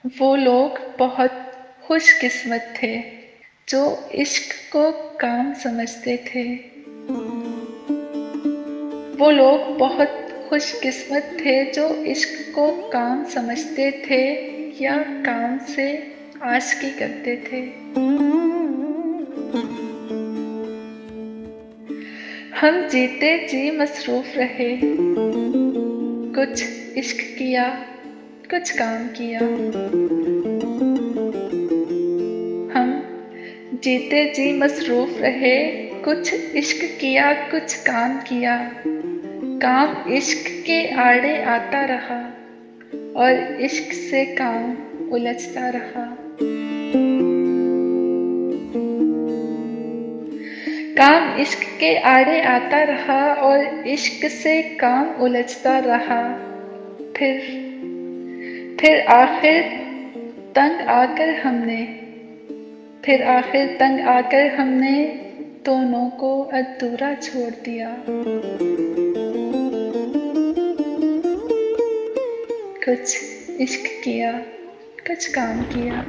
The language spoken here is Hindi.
वो लोग बहुत खुशकिस्मत थे जो इश्क को काम समझते थे। वो लोग बहुत खुशकिस्मत थे जो इश्क को काम समझते थे या काम से आशिकी करते थे। हम जीते जी मसरूफ़ रहे, कुछ इश्क किया, कुछ काम किया। हम जीते जी मसरूफ़ रहे, कुछ इश्क किया, कुछ काम किया। काम इश्क के आड़े आता रहा और इश्क से काम उलझता रहा। काम इश्क के आड़े आता रहा और इश्क से काम उलझता रहा। फिर आखिर तंग आकर हमने दोनों को अधूरा छोड़ दिया। कुछ इश्क किया, कुछ काम किया।